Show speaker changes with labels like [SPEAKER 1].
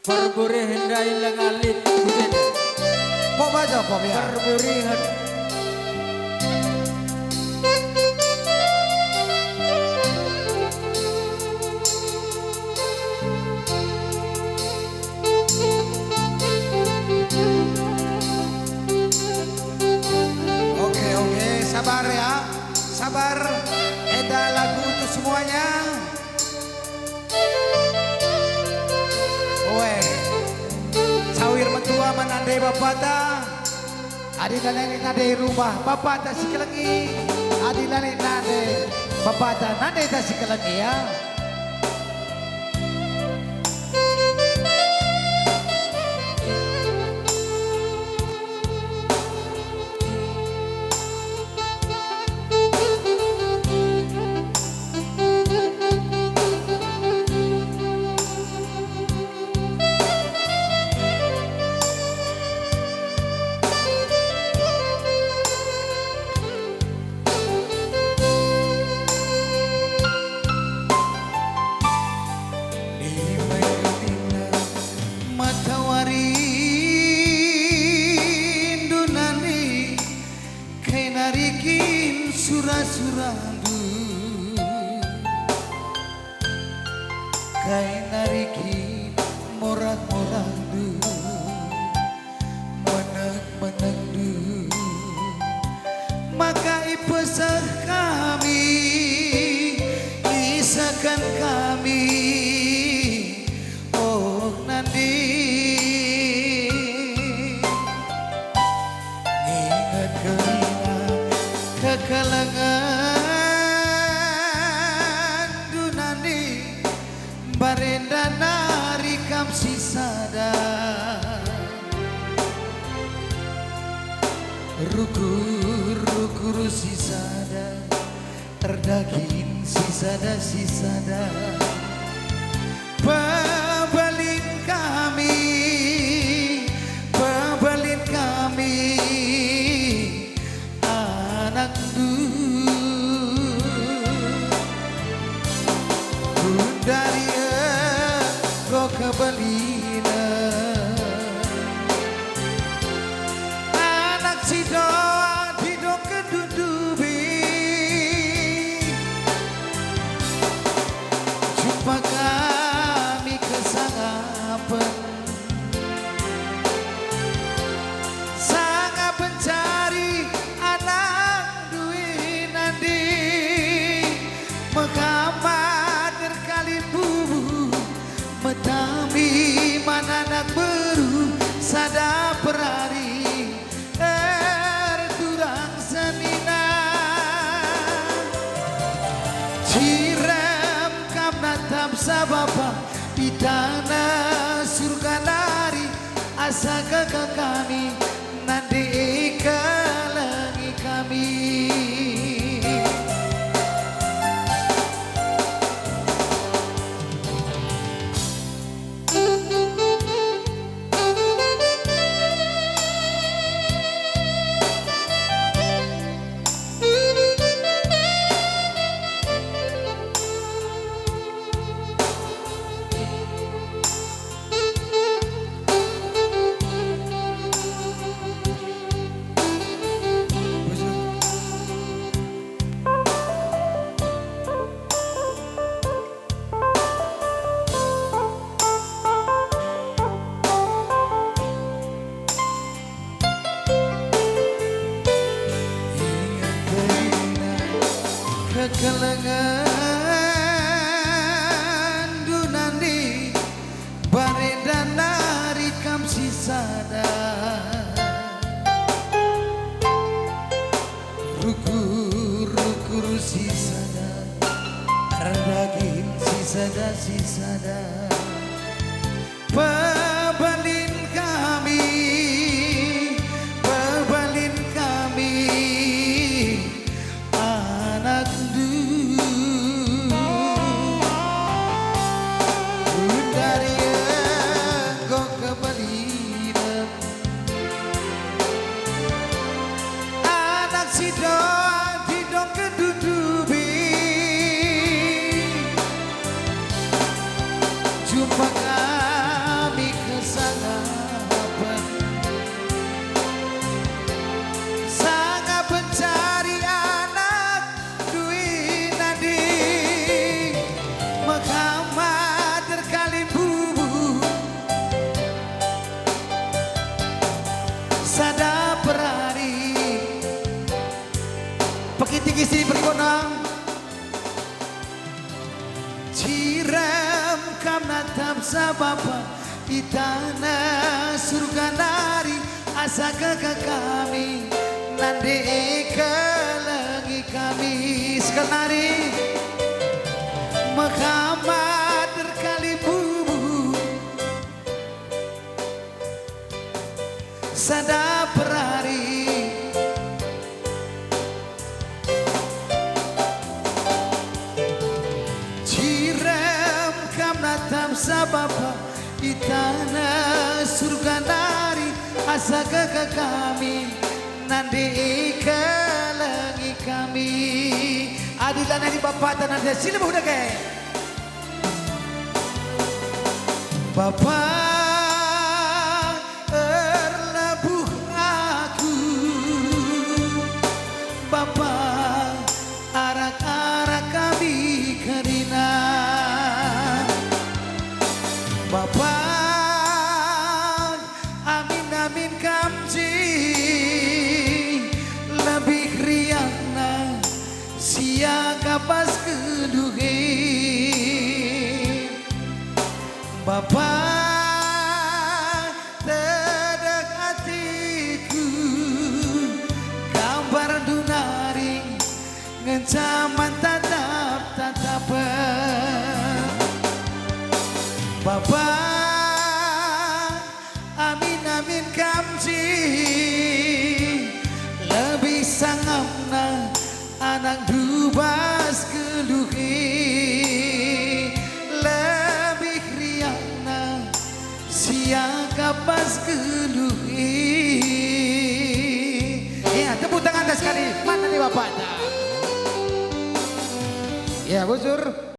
[SPEAKER 1] Perburi hendai lengalit bujena.
[SPEAKER 2] Pok baca pok ya.
[SPEAKER 1] Perburi
[SPEAKER 2] Oke, sabar ya. Sabar. Eda lagu untuk semuanya. Oe. Sawir mentua menandai bapata. Adi nane nade rumah bapata sikelengi. Adi nane nade bapata nade ta sikelengi ya. Surah-surandu kai narikin morak-morandu meneng-menengdu maka ipesah kami isakan kami oh nandi ingat kelina kekalangan dunani barenda nari kam sisada rukur sisada terdaging sisada pebelin kami anak dari kau kebelina anak sido kedudubi jumpa kami kesangapan sangat mencari anak duit nanti mengkamar terkali bubu metami mana anak beru sada perari turang senina cirem kam natap sabapa di tanah surga lari asa kakak kami nanti ikalangi kami. Kekalangan dunani bareda nari kam sisada rukur sisada ardagin sisada pebelin kami anak dari kau kebelina anak sido kedudubi jumpa kami natap sa bapa di tanah surga nari asa kakak kami nande kelangi kami sekenari Muhammad terkali bubu sada perari Cirem kam natam sabapa di tanah surga nari asa kakak kami nande kelangi kami adilan di bapak tanah dia sila udah ke bapak erlabuh aku bapak arak-arak kami karina bapak amin kamji lebih riangna siaga pas keduhe bapak tedek hatiku gambar dunaring ngencaman tatap bapak amin kamji lebih sangamna anak dubas keluhi lebih riangna siaga pas keluhi ya tepuk tangan sekali mana nih bapaknya ya bosur